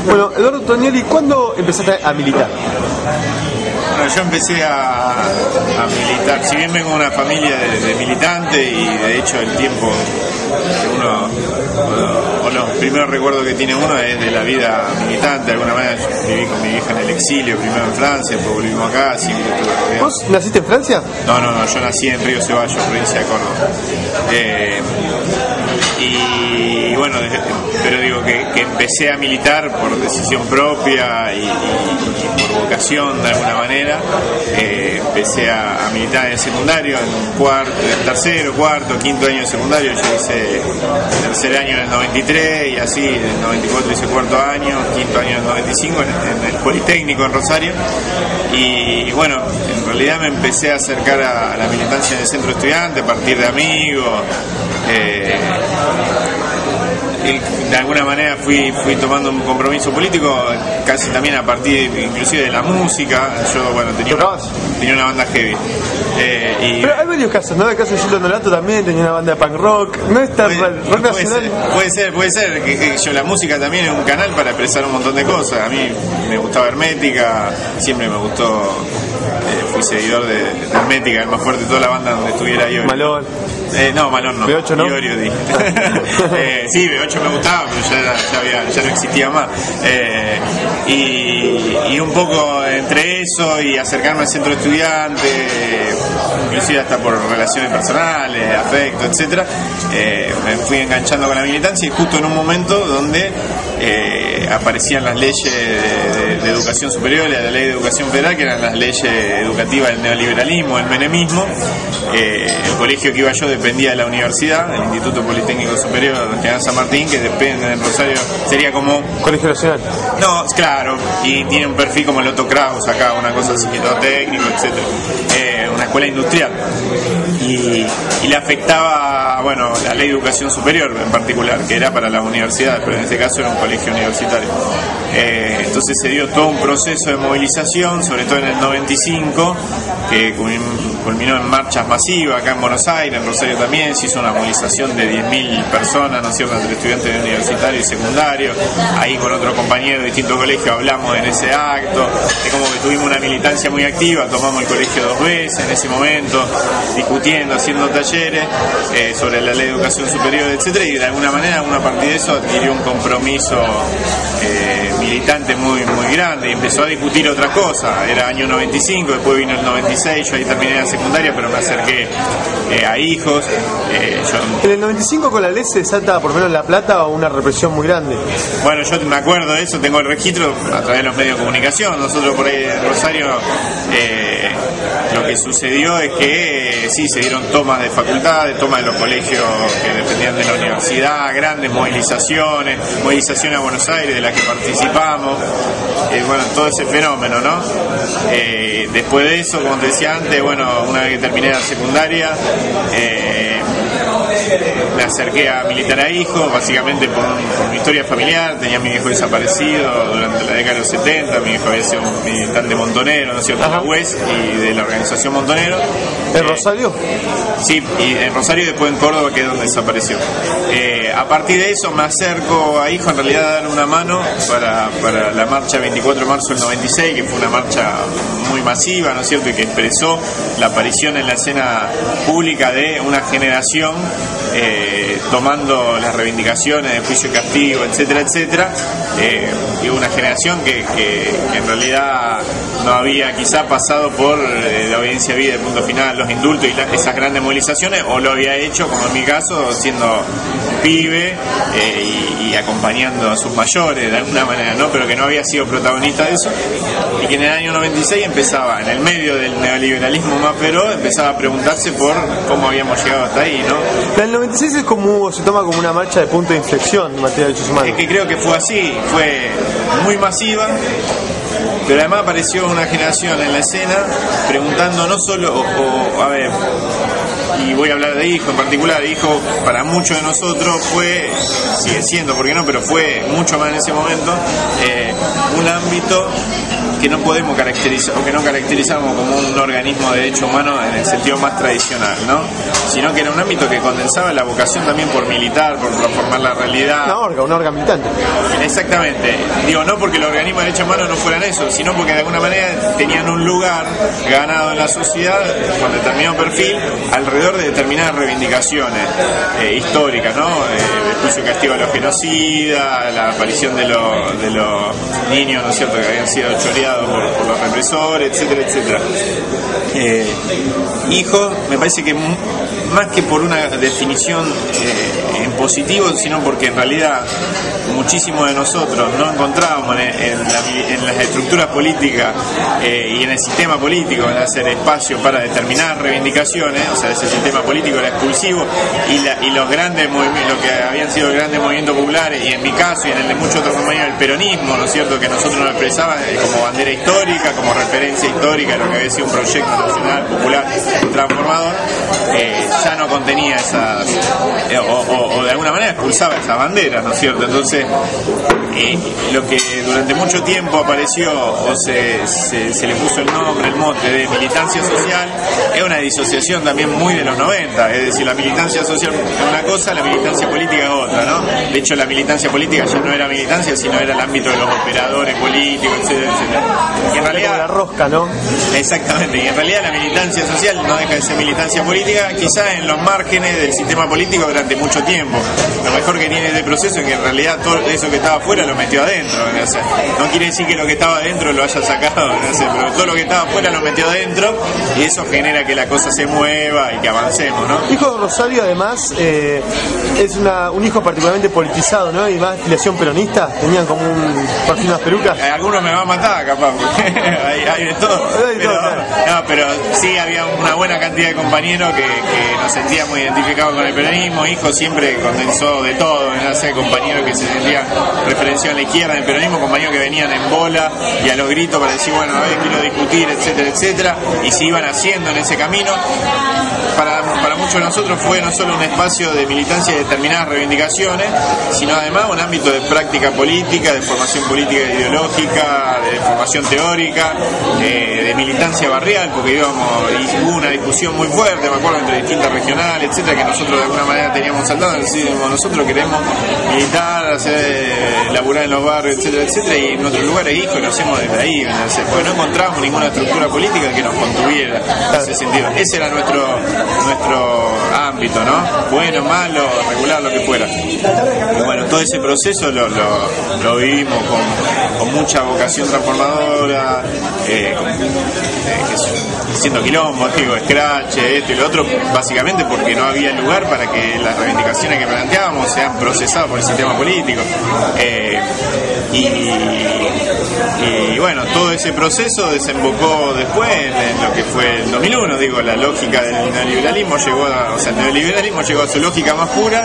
Bueno, Eduardo Tonioli, ¿cuándo empezaste a militar? Bueno, yo empecé a militar, si bien vengo de una familia de militantes y de hecho el tiempo que uno, o los primeros recuerdos que tiene uno es de la vida militante. De alguna manera viví con mi vieja en el exilio, primero en Francia, después volvimos acá, siempre estuve rodeado. ¿Vos naciste en Francia? No, yo nací en Río Ceballos, provincia de Córdoba. Y bueno, pero digo que empecé a militar por decisión propia y por vocación de alguna manera. Empecé a militar en el secundario, en tercero, cuarto, quinto año de secundario. Yo hice tercer año en el 93 y así, en el 94 hice cuarto año, quinto año en el 95 en el Politécnico en Rosario. Y bueno, en realidad me empecé a acercar a la militancia en el centro estudiante a partir de amigos. De alguna manera fui tomando un compromiso político casi también a partir inclusive de la música. Yo bueno tenía una banda heavy. Pero hay varios casos, ¿no? El caso de Gildo Norato también tenía una banda de punk rock. No es tan rock nacional. Puede ser que yo la música también es un canal para expresar un montón de cosas. A mí me gustaba Hermética, siempre me gustó. Fui seguidor de Hermética, el más fuerte de toda la banda donde estuviera yo. Malón. No, Malón no. B8 no. Iorio, sí, B8 me gustaba, pero ya no existía más. Y un poco entre eso y acercarme al centro estudiante, inclusive hasta por relaciones personales, afecto, etcétera, me fui enganchando con la militancia y justo en un momento donde aparecían las leyes de educación superior, la ley de educación federal, que eran las leyes educativas del neoliberalismo, el menemismo. El colegio que iba yo dependía de la universidad, el Instituto Politécnico Superior General San Martín, que depende en Rosario, sería como... ¿Colegio Nacional? No, claro, y tiene un perfil como el Otto Kraus acá, una cosa así, que todo técnico, etcétera. Una escuela industrial. Y le afectaba, bueno, la ley de educación superior en particular, que era para las universidades, pero en este caso era un colegio universitario. Entonces se dio todo un proceso de movilización, sobre todo en el 95, que culminó en marchas masivas acá en Buenos Aires, en Rosario también. Se hizo una movilización de 10.000 personas, ¿no es cierto?, entre estudiantes de universitario y secundario. Ahí con otro compañero de distintos colegios hablamos en ese acto, es como que tuvimos una militancia muy activa, tomamos el colegio 2 veces en ese momento, discutiendo, haciendo talleres sobre la ley de educación superior, etcétera, y de alguna manera uno a partir de eso adquirió un compromiso militante muy grande y empezó a discutir otras cosas. Era año 95, después vino el 96, yo ahí terminé la secundaria, pero me acerqué a hijos. En el 95 con la ley se desata por menos en La Plata una represión muy grande. Bueno, yo me acuerdo de eso, tengo el registro a través de los medios de comunicación. Nosotros por ahí en Rosario lo que sucedió es que sí, se dieron tomas de facultades, tomas de los colegios que dependían de la universidad, grandes movilizaciones a Buenos Aires de las que participamos, bueno, todo ese fenómeno, ¿no? Después de eso, como te decía antes, bueno, una vez que terminé la secundaria, me acerqué a militar a hijos, básicamente por mi historia familiar. Tenía a mi viejo desaparecido durante la década de los 70, mi viejo había sido un militante montonero, ¿no es cierto?, de la UES y de la organización Montonero. ¿En Rosario? Sí, y en Rosario y después en Córdoba, que es donde desapareció. A partir de eso me acerco a hijo, en realidad, a dar una mano para la marcha 24 de marzo del 96, que fue una marcha muy masiva, ¿no es cierto?, y que expresó la aparición en la escena pública de una generación tomando las reivindicaciones de juicio y castigo, etcétera, etcétera, y una generación que en realidad no había quizá pasado por la audiencia de vida, de punto final, los indultos y esas grandes movilizaciones, o lo había hecho, como en mi caso, siendo un pibe y acompañando a sus mayores de alguna manera, ¿no?, pero que no había sido protagonista de eso, y que en el año 96 empezaba, en el medio del neoliberalismo más feroz, empezaba a preguntarse por cómo habíamos llegado hasta ahí, ¿no? El 96 es como, se toma como una marcha de punto de inflexión en materia de derechos humanos. Es que creo que fue así, fue muy masiva, pero además apareció una generación en la escena preguntando no solo, a ver, y voy a hablar de hijo en particular. Hijo para muchos de nosotros fue, sigue siendo, ¿por qué no?, pero fue mucho más en ese momento un ámbito que no podemos caracterizar, o que no caracterizamos como un organismo de derechos humanos en el sentido más tradicional, ¿no? Sino que era un ámbito que condensaba la vocación también por militar, por transformar la realidad. Un órgano militante. Exactamente. Digo, no porque los organismos de derechos humanos no fueran eso, sino porque de alguna manera tenían un lugar ganado en la sociedad con determinado perfil alrededor de determinadas reivindicaciones históricas, ¿no? El juicio y castigo a los genocidas, la aparición de los niños, ¿no es cierto?, que habían sido choreados por los represores, etcétera, etcétera. Hijo, me parece que más que por una definición en positivo, sino porque en realidad muchísimos de nosotros no encontrábamos en las estructuras políticas y en el sistema político en hacer espacio para determinadas reivindicaciones. O sea, ese sistema político era expulsivo y los grandes movimientos, lo que habían sido grandes movimientos populares, y en mi caso y en el de muchos otros compañeros, el peronismo, ¿no es cierto?, que nosotros nos expresaban como bandera histórica, como referencia histórica, lo que había sido un proyecto nacional, popular, transformador, ya no contenía esas, o de alguna manera expulsaba esas banderas, ¿no es cierto? Entonces, lo que durante mucho tiempo apareció o se le puso el nombre, el mote de militancia social, es una disociación también muy de los 90, es decir, la militancia social es una cosa, la militancia política es otra, ¿no? De hecho, la militancia política ya no era militancia, sino era el ámbito de los operadores políticos, etcétera, etcétera. Y en realidad, la rosca, ¿no? Exactamente, y en realidad la militancia social no deja de ser militancia política, quizás en los márgenes del sistema político durante mucho tiempo. Lo mejor que tiene este proceso es que en realidad todo eso que estaba afuera lo metió adentro, o sea, no quiere decir que lo que estaba adentro lo haya sacado, o sea, pero todo lo que estaba afuera lo metió adentro, y eso genera que la cosa se mueva y que avancemos, ¿no? Hijo de Rosario, además, es un hijo particularmente politizado, ¿no? Y más afiliación peronista, tenían como un perfil, unas pelucas. Algunos me van a matar, capaz, porque hay de todo. Pero sí había una buena cantidad de compañeros que nos sentíamos identificados con el peronismo. Hijo siempre condensó de todo, ¿no? O sea, compañeros que se sentían referenciados a la izquierda del peronismo, compañeros que venían en bola y a los gritos para decir, bueno, a ver, quiero discutir, etcétera, etcétera, y se iban haciendo en ese camino. Para muchos de nosotros fue no solo un espacio de militancia de determinadas reivindicaciones, sino además un ámbito de práctica política, de formación política e ideológica, de formación teórica, de militancia barrial, porque y hubo una discusión muy fuerte, me acuerdo, entre distintas regionales, etcétera, que nosotros de alguna manera teníamos saltado, decimos, nosotros queremos militar, laburar en los barrios, etcétera, etcétera, y en otros lugares, hijo, lo hacemos desde ahí, porque no encontramos ninguna estructura política que nos contuviera en ese sentido. Ese era nuestro ámbito, ¿no? Bueno, malo, regular, lo que fuera. Y bueno, todo ese proceso lo vivimos con mucha vocación transformadora, haciendo quilombo, digo, scratch, esto y lo otro, básicamente porque no había lugar para que las reivindicaciones que planteábamos sean procesadas por el sistema político. Y bueno, todo ese proceso desembocó después en lo que fue el 2001, digo, la lógica del neoliberalismo el neoliberalismo llegó a su lógica más pura,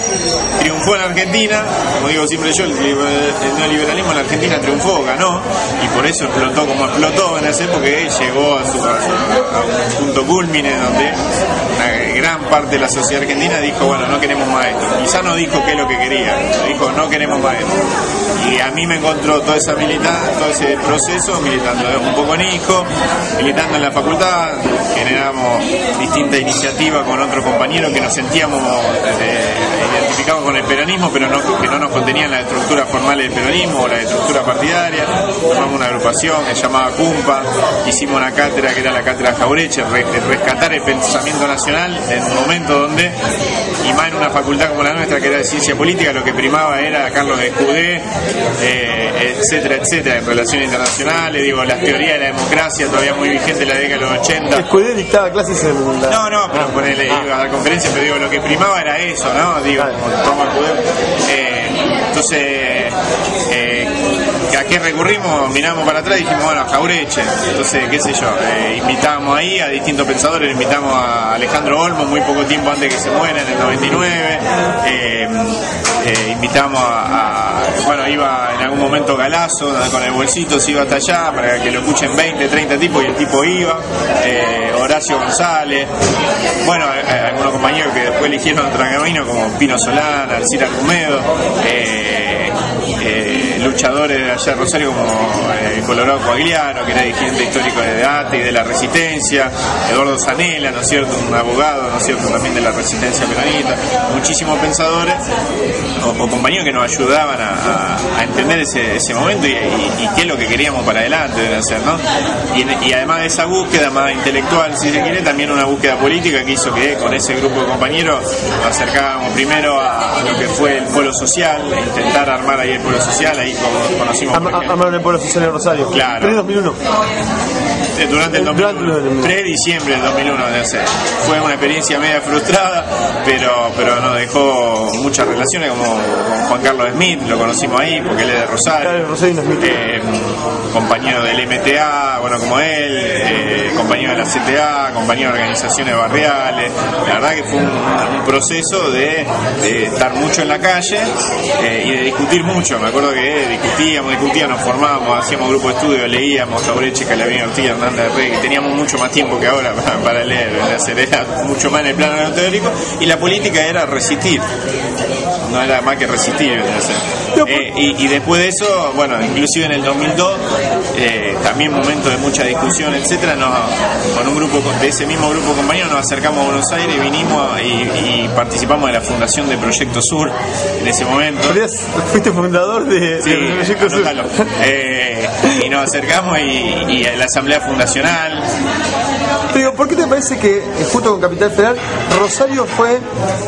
triunfó en Argentina, como digo siempre yo, el neoliberalismo en Argentina triunfó, ganó, y por eso explotó como explotó en esa época, llegó a un punto culmine donde una gran parte de la sociedad argentina dijo, bueno, no queremos más esto. Quizá no dijo qué es lo que quería, dijo, no queremos más esto. Y a mí me encontró toda esa militancia, todo ese proceso, militando un poco en Hijo, militando en la facultad, generamos distintas iniciativas con otros compañeros que nos sentíamos identificados con el peronismo, pero que no nos contenían las estructuras formales del peronismo o las estructuras partidarias. Formamos una agrupación que se llamaba CUMPA, hicimos una cátedra que era la cátedra Jauretche, rescatar el pensamiento nacional en un momento donde, y más en una facultad como la nuestra que era de ciencia política, lo que primaba era Carlos Escudé, etcétera, etcétera, en relaciones internacionales, digo, las teorías de la democracia todavía muy vigente en la década de los 80. Escudé dictaba clases en la... No, pero ponele, iba a dar conferencias, pero digo, lo que primaba era eso, ¿no? Digo, como toma Escudé. Entonces, ¿a qué recurrimos? Miramos para atrás y dijimos, bueno, Jauretche. Entonces, qué sé yo, invitamos ahí a distintos pensadores, invitamos a Alejandro Olmo muy poco tiempo antes que se muera, en el 99. Invitamos bueno, iba en algún momento Galazo con el bolsito, se iba hasta allá para que lo escuchen 20, 30 tipos, y el tipo iba. Horacio González, bueno, algunos compañeros que después eligieron otro camino como Pino Solana, Alcira Arcumedo, luchadores de allá de Rosario como Colorado Coagliano, que era dirigente histórico de ATE y de la Resistencia, Eduardo Zanella, ¿no es cierto?, un abogado, ¿no es cierto?, también de la Resistencia peronista, muchísimos pensadores o compañeros que nos ayudaban a entender ese momento y qué es lo que queríamos para adelante de hacer, ¿no? Y además de esa búsqueda más intelectual, si se quiere, también una búsqueda política que hizo que con ese grupo de compañeros nos acercábamos primero a lo que fue el Polo Social, intentar armar ahí el Polo Social, ahí conocimos armaron el Polo Social en Rosario. Claro. Pre-2001. Durante el 2001, pre-diciembre del 2001, no sé. Fue una experiencia media frustrada, pero nos dejó muchas relaciones, como con Juan Carlos Smith, lo conocimos ahí porque él es de Rosario. Claro, Rosario Smith. Compañero del MTA, bueno, como él, compañero de la CTA, compañero de organizaciones barriales. La verdad que fue un proceso de estar mucho en la calle y de discutir mucho. Me acuerdo que discutíamos, nos formábamos, hacíamos grupo de estudio, leíamos Jauretche, Calabián, Ortiz, Hernández de Rey, teníamos mucho más tiempo que ahora para leer, era mucho más en el plano teórico, y la política era resistir, no era más que resistir. Y después de eso, bueno, inclusive en el 2002, también momento de mucha discusión, etcétera, con un grupo de ese mismo grupo de compañeros nos acercamos a Buenos Aires y vinimos y participamos de la fundación de Proyecto Sur en ese momento. ¿Fuiste fundador de Proyecto Sur? Y nos acercamos y a la asamblea fundacional. Pero ¿por qué te parece que junto con Capital Federal Rosario fue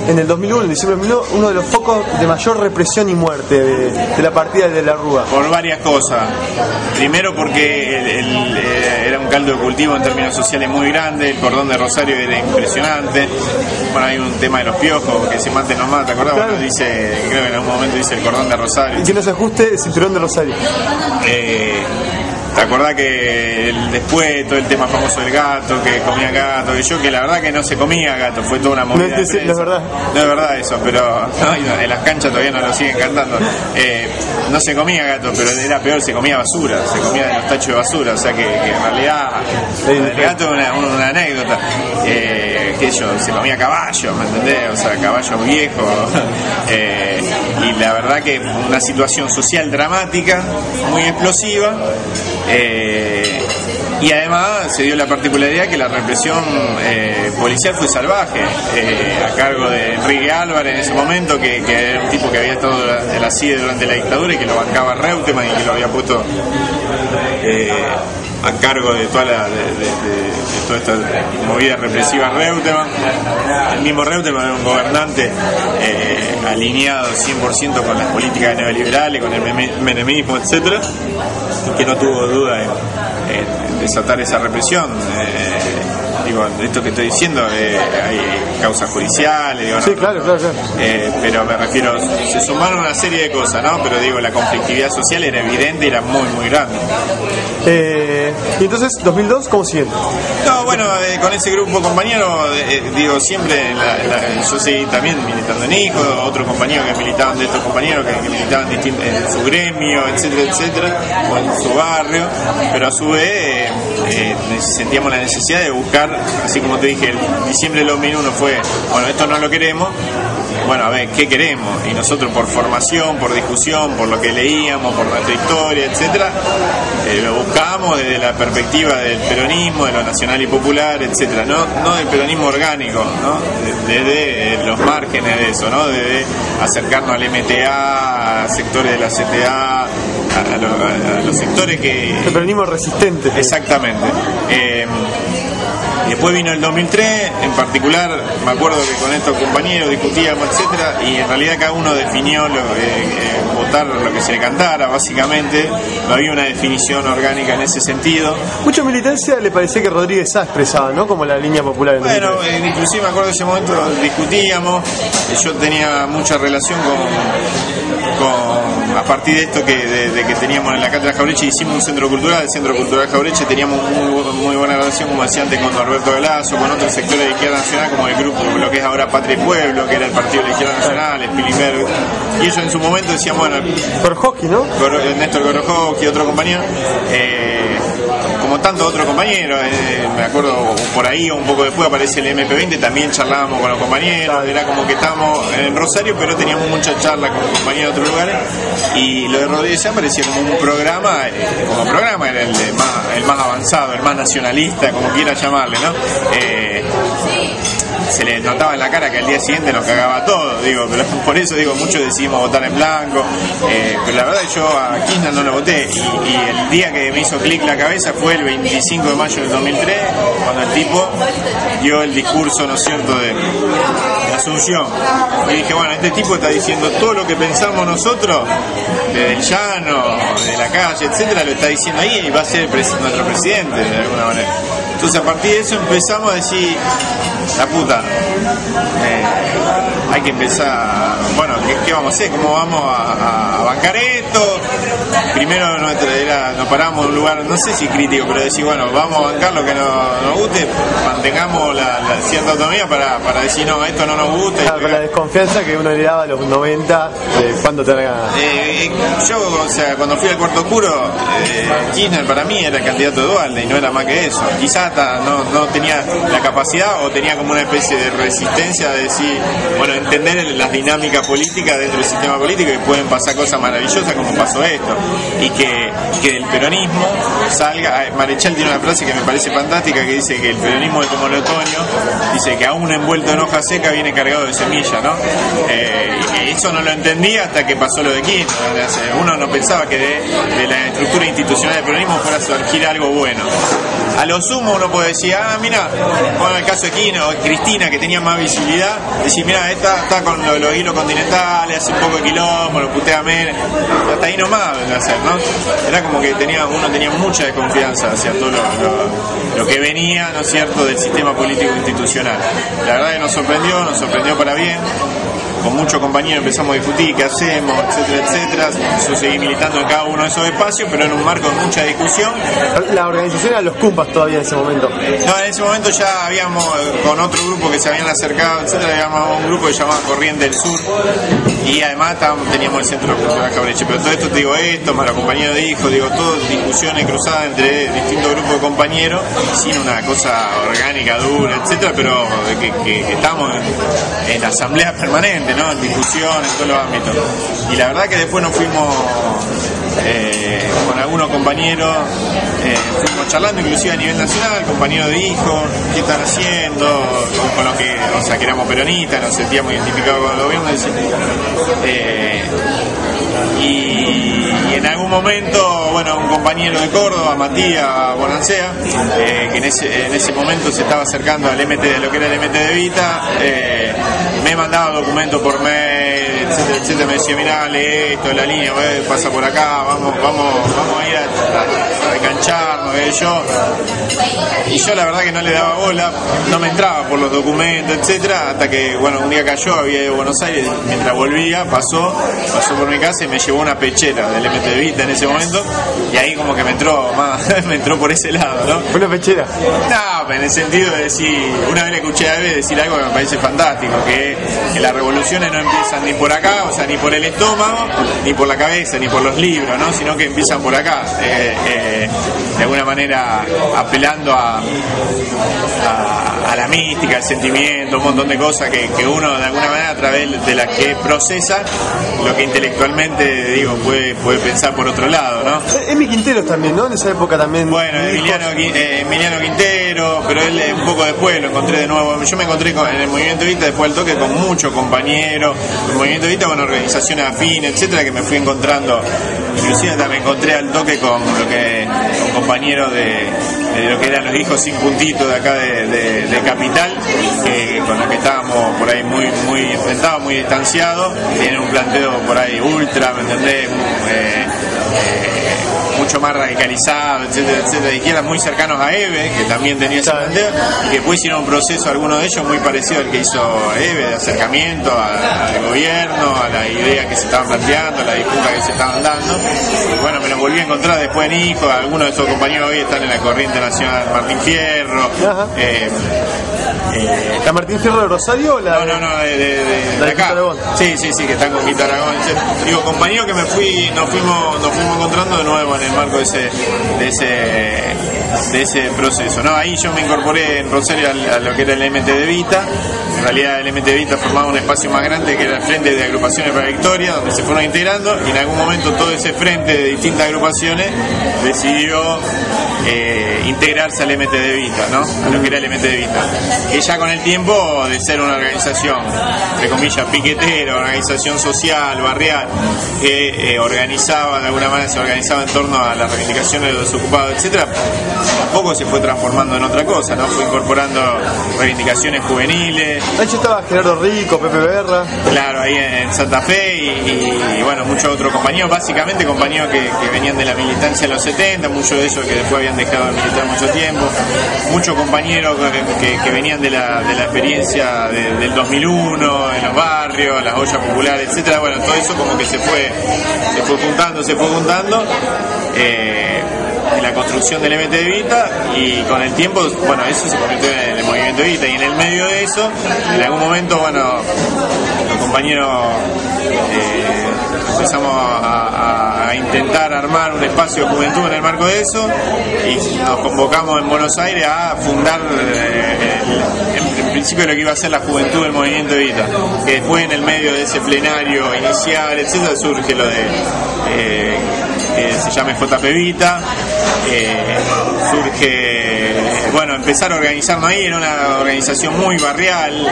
en el 2001, en diciembre del 2001, uno de los focos de mayor represión y muerte de la partida de la Rúa? Por varias cosas. Primero porque era un caldo de cultivo en términos sociales muy grande, el cordón de Rosario era impresionante. Bueno, hay un tema de los piojos, que se mate no mata, ¿te acordás? Claro. Bueno, creo que en algún momento dice el cordón de Rosario. Y que no se ajuste el cinturón de Rosario. ¿Te acordás que después todo el tema famoso del gato, que comía gato, que la verdad que no se comía gato, fue toda una movida? No es verdad. No es verdad eso, pero en las canchas todavía no lo siguen cantando. No se comía gato, pero era peor, se comía basura, se comía de los tachos de basura, o sea que en realidad el gato es una anécdota. Se comía caballo, ¿me entendés? O sea, caballo viejo. Y la verdad que una situación social dramática, muy explosiva. Y además se dio la particularidad que la represión policial fue salvaje, a cargo de Enrique Álvarez en ese momento, que era un tipo que había estado en la CIDE durante la dictadura y que lo bancaba Reutemann y que lo había puesto a cargo de toda esta movida represiva Reutemann. El mismo Reutemann era un gobernante alineado 100% con las políticas neoliberales, con el menemismo, etcétera, que no tuvo duda en desatar esa represión. Digo, esto que estoy diciendo, hay causas judiciales, digo, sí, claro. pero me refiero, se sumaron una serie de cosas, ¿no? Pero digo, la conflictividad social era evidente y era muy, muy grande. Y entonces, 2002, ¿cómo sigue? No, bueno, con ese grupo de compañeros, digo, siempre yo seguí también militando en IJO, otros compañeros que militaban de estos compañeros que militaban en su gremio, etcétera, o en su barrio, pero a su vez sentíamos la necesidad de buscar, así como te dije, el diciembre del 2001 fue, bueno, esto no lo queremos, bueno, a ver, ¿qué queremos? Y nosotros por formación, por discusión, por lo que leíamos, por nuestra historia, etcétera, lo buscábamos desde la perspectiva del peronismo, de lo nacional y popular, etcétera, no del peronismo orgánico, ¿no? Desde los márgenes de eso, ¿no? Desde acercarnos al MTA, a sectores de la CTA, a los sectores que... El peronismo resistente. Exactamente. Y después vino el 2003, en particular, me acuerdo que con estos compañeros discutíamos, etcétera, y en realidad cada uno definió votar lo que se le cantara, básicamente. No había una definición orgánica en ese sentido. Mucha militancia le parecía que Rodríguez Sá expresaba, ¿no? Como la línea popular. Bueno, inclusive me acuerdo de ese momento discutíamos, yo tenía mucha relación a partir de esto de que teníamos en la Cátedra Jauretche, hicimos un centro cultural, el Centro Cultural Jauretche, teníamos muy buena relación, como decía antes, con Alberto Galazo, con otros sectores de izquierda nacional, como el grupo, lo que es ahora Patria y Pueblo, que era el partido de la izquierda nacional, Spilimberg, y ellos en su momento decían, bueno, Gorojowski, ¿no? Néstor Gorojowski, otro compañero, como como tantos otros compañeros, me acuerdo por ahí o un poco después aparece el MP20, también charlábamos con los compañeros, era como que estábamos en Rosario, pero teníamos mucha charla con compañeros de otros lugares, y lo de Rodríguez Sá parecía como un programa, era el más avanzado, el más nacionalista, como quiera llamarle, ¿no? Se le notaba en la cara que al día siguiente nos cagaba todo, digo, pero por eso digo, muchos decidimos votar en blanco, pero la verdad yo a Kirchner no lo voté, y el día que me hizo clic la cabeza fue el 25 de mayo del 2003, cuando el tipo dio el discurso, ¿no es cierto?, de Asunción, y dije, bueno, este tipo está diciendo todo lo que pensamos nosotros, desde el llano, de la calle, etcétera, lo está diciendo ahí, y va a ser nuestro presidente de alguna manera. Entonces a partir de eso empezamos a decir, la puta, hay que empezar, bueno, ¿qué vamos a hacer? ¿Cómo vamos a bancar esto? Primero nos paramos en un lugar, no sé si crítico, pero decir, bueno, vamos a bancar lo que nos guste, mantengamos la cierta autonomía para decir, no, esto no nos gusta. Con la desconfianza que uno le daba a los 90, ¿cuánto te ganas? Yo, o sea, cuando fui al Cuarto Oscuro, Kirchner para mí era el candidato de Duhalde y no era más que eso. Quizás no tenía la capacidad o tenía como una especie de resistencia a decir, bueno, entender las dinámicas políticas dentro del sistema político, y pueden pasar cosas maravillosas como pasó esto, y que del peronismo salga. Marechal tiene una frase que me parece fantástica, que dice que el peronismo es como el otoño, dice que aún envuelto en hoja seca viene cargado de semilla, ¿no? Eso no lo entendía hasta que pasó lo de Kirchner. Uno no pensaba que de la estructura institucional del peronismo fuera a surgir algo bueno. A lo sumo uno puede decir, mira, bueno, el caso de Kirchner o Cristina, que tenía más visibilidad, decir, mira, está con los hilos continentales, hace un poco de quilombo, lo putea menos, hasta ahí nomás venía a hacer, ¿no? Era como que uno tenía mucha desconfianza hacia todo lo que venía, ¿no es cierto?, del sistema político institucional. La verdad que nos sorprendió para bien. Con muchos compañeros empezamos a discutir qué hacemos, etcétera, etcétera. Yo seguí militando en cada uno de esos espacios, pero en un marco de mucha discusión. La organización era los Cumpas todavía en ese momento. No, en ese momento ya habíamos, con otro grupo que se habían acercado, etcétera, habíamos un grupo que se llamaba Corriente del Sur, y además teníamos el Centro Cultural Cabreche. Pero todo esto te digo, más los compañeros de hijos, digo, todo discusiones cruzadas entre distintos grupos de compañeros, sin una cosa orgánica, dura, etcétera, pero que estamos en asambleas permanentes, ¿no? En discusión, en todos los ámbitos. Y la verdad que después nos fuimos con algunos compañeros, fuimos charlando inclusive a nivel nacional, compañeros de hijos, qué están haciendo, con lo que, o sea, que éramos peronistas, nos sentíamos identificados con el gobierno, y en algún momento, bueno, un compañero de Córdoba, Matías Bonancea, que en ese momento se estaba acercando al MT, lo que era el MT de Vita, me mandaba documentos por mail, etcétera, etcétera, me decía, mirá, lee esto de la línea, pasa por acá, vamos a ir a engancharnos, y yo la verdad que no le daba bola, no me entraba por los documentos, etcétera, hasta que, bueno, un día cayó, había de Buenos Aires, mientras volvía, pasó por mi casa y me llevó una pechera del MT de Vita en ese momento, y ahí como que me entró por ese lado, ¿no? ¿Una pechera? No, en el sentido de decir, una vez le escuché a Eve decir algo que me parece fantástico, que las revoluciones no empiezan ni por acá, o sea, ni por el estómago, ni por la cabeza, ni por los libros, ¿no? Sino que empiezan por acá, de alguna manera apelando a la mística, al sentimiento, un montón de cosas que uno de alguna manera a través de las que procesa lo que intelectualmente, digo, puede pensar por otro lado, ¿no? Emi Quinteros también, ¿no? En esa época también. Bueno, Emiliano Quintero, pero él un poco después lo encontré de nuevo. Yo me encontré en el Movimiento Vita después del toque con muchos compañeros, el Movimiento Vita con organizaciones afines, etcétera, que me fui encontrando. Inclusive también me encontré al toque con compañeros de lo que eran los hijos sin puntito de acá de Capital, con los que estábamos por ahí muy enfrentados, muy distanciados. Tienen un planteo por ahí ultra, ¿me entendés? Mucho más radicalizado, etcétera, etcétera, de izquierda, muy cercanos a Eve, que también tenía ese planteo, y que después hicieron un proceso, algunos de ellos muy parecido al que hizo Eve, de acercamiento al gobierno, a la idea que se estaban planteando, a la disputa que se estaban dando. Y bueno, me los volví a encontrar después en Hijo, algunos de esos compañeros hoy están en la Corriente Nacional Martín Fierro. ¿La Martín Fierro de Rosario o la? No, de acá. Sí, que están con Quito Aragón. Digo, compañeros que nos fuimos encontrando de nuevo en el marco de ese proceso, ¿no? Ahí yo me incorporé en Rosario a lo que era el MT de Vita. En realidad el MT de Vita formaba un espacio más grande que era el Frente de Agrupaciones para la Victoria, donde se fueron integrando, y en algún momento todo ese frente de distintas agrupaciones decidió integrarse al MT de Vita, ¿no? A lo que era el MT de Vita, que ya con el tiempo de ser una organización, entre comillas, piquetera, organización social, barrial, que organizaba, de alguna manera se organizaba en torno a las reivindicaciones de los desocupados, etcétera, tampoco se fue transformando en otra cosa, ¿no? Fue incorporando reivindicaciones juveniles. De hecho estaba Gerardo Rico, Pepe Berra. Claro, ahí en Santa Fe y bueno, muchos otros compañeros, básicamente compañeros que venían de la militancia de los 70, muchos de ellos que después habían dejado de militar mucho tiempo, muchos compañeros que venían de la experiencia del 2001, en los barrios, las ollas populares, etcétera. Bueno, todo eso como que se fue juntando. En la construcción del MT de Vita, y con el tiempo, bueno, eso se convirtió en el movimiento de Vita, y en el medio de eso, en algún momento, bueno, los compañeros empezamos a intentar armar un espacio de juventud en el marco de eso, y nos convocamos en Buenos Aires a fundar en principio lo que iba a ser la juventud del movimiento de Vita, que después en el medio de ese plenario inicial, etcétera, surge lo de se llama JP Vita, surge, bueno, empezar a organizarnos ahí. Era una organización muy barrial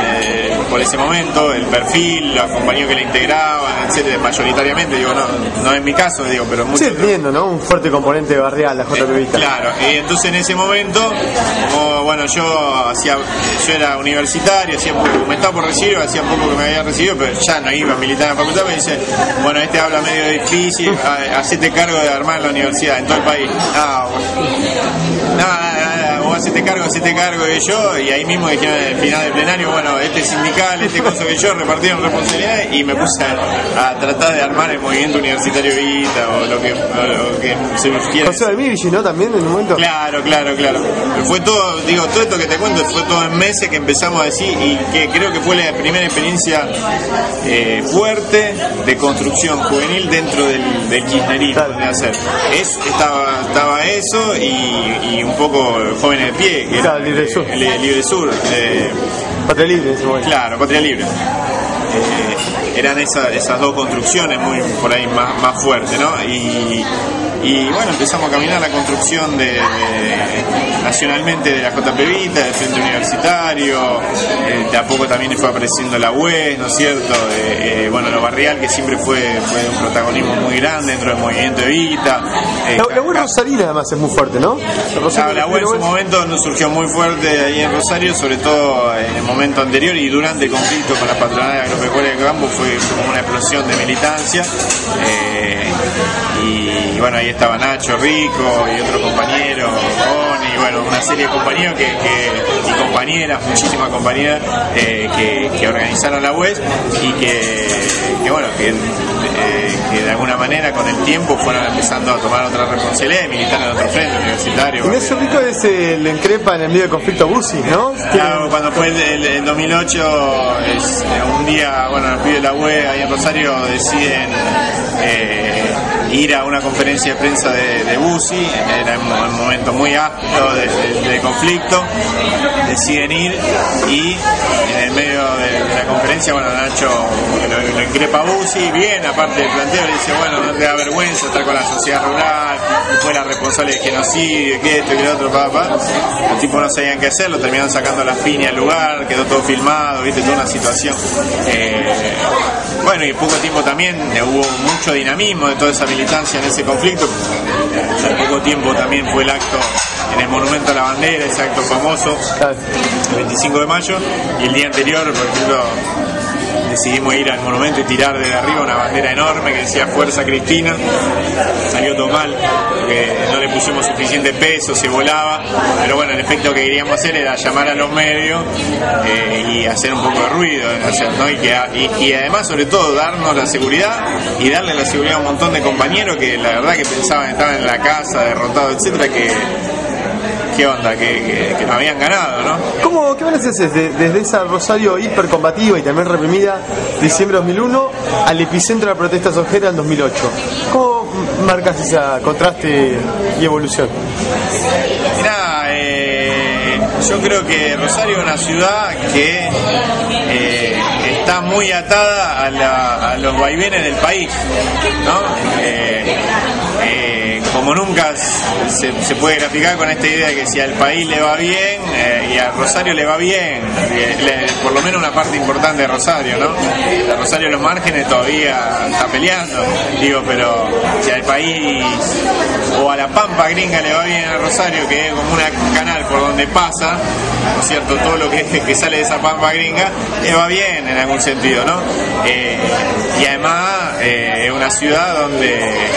por ese momento, el perfil, los compañeros que la integraban, etcétera, mayoritariamente, digo, no es mi caso, digo, pero mucho. Sí, entiendo, ¿no? Un fuerte componente barrial, la JP Vita. Claro, y entonces en ese momento, como, bueno, yo era universitario, me estaba por recibir, hacía poco que me había recibido, pero ya no iba a militar en la facultad. Me dice, bueno, habla medio difícil, hacete cargo de armar la universidad en todo el país. Vos hacete cargo de yo, y ahí mismo dijeron en el final del plenario, bueno, sindical, cosa que yo, repartieron responsabilidades, y me puse a tratar de armar el movimiento universitario Vita, o lo que se quiera. José Almirich, ¿no? También en un momento. Claro. Fue todo, todo esto que te cuento fue todo en meses que empezamos a decir, y que creo que fue la primera experiencia fuerte de construcción juvenil dentro del kirchnerismo, de hacer. Estaba eso y un poco Jóvenes de Pie, que claro, Libre Sur. Libre Sur. Patria Libre, ese momento. Claro, Patria Libre. Eran esas dos construcciones muy por ahí más fuertes, ¿no? Y bueno, empezamos a caminar la construcción nacionalmente de la JP Vita, del Frente Universitario, de a poco también fue apareciendo la UES, ¿no es cierto? Bueno, lo barrial, que siempre fue de un protagonismo muy grande dentro del movimiento de Vita. La UES rosarina además es muy fuerte, ¿no? La UES en su momento nos surgió muy fuerte ahí en Rosario, sobre todo en el momento anterior y durante el conflicto con la patronal agropecuaria de Campo, fue como una explosión de militancia. Y bueno, ahí estaba Nacho Rico y otro compañero, Boni, bueno, una serie de compañeros y compañeras, muchísimas compañeras que organizaron la UES, y que de alguna manera con el tiempo fueron empezando a tomar otra responsabilidad, militar en otro frente universitario. Ignacio Rico es el encrepa en el medio del conflicto Bussi, ¿no? Claro, cuando fue el 2008, un día, bueno, los pibes de la UE ahí en Rosario deciden ir a una conferencia de prensa de Bussi, era un momento muy áspero de conflicto, deciden ir, y en el medio de la conferencia, bueno, Nacho lo increpa a Bussi, bien, aparte del planteo, le dice, bueno, no te da vergüenza estar con la sociedad rural, fue la responsable de genocidio, que esto y que lo otro, Los tipos no sabían qué hacer, lo terminaron sacando las piñas al lugar, quedó todo filmado, viste, toda una situación. Bueno, y en poco tiempo también hubo mucho dinamismo de toda esa militancia en ese conflicto. En poco tiempo también fue el acto en el Monumento a la Bandera, ese acto famoso, el 25 de mayo, y el día anterior, por ejemplo, decidimos ir al monumento y tirar desde arriba una bandera enorme que decía Fuerza Cristina. Salió todo mal, porque no le pusimos suficiente peso, se volaba, pero bueno, el efecto que queríamos hacer era llamar a los medios y hacer un poco de ruido, ¿no? Y además, sobre todo, darnos la seguridad y darle la seguridad a un montón de compañeros que la verdad que pensaban que estaban en la casa, derrotados, etcétera, que ¿qué onda? Que nos habían ganado, ¿no? ¿Qué balance haces desde esa Rosario hipercombativa y también reprimida, diciembre de 2001, al epicentro de la protesta sojera en 2008? ¿Cómo marcas ese contraste y evolución? Mirá, yo creo que Rosario es una ciudad que está muy atada a los vaivenes del país, ¿no? Como nunca se puede graficar con esta idea de que si al país le va bien y a Rosario le va bien, por lo menos una parte importante de Rosario, ¿no? La Rosario en los márgenes todavía está peleando, digo, pero si al país o a la Pampa Gringa le va bien a Rosario, que es como un canal por donde pasa, ¿no es cierto?, todo lo que sale de esa Pampa Gringa, le va bien en algún sentido, ¿no? Y además es una ciudad donde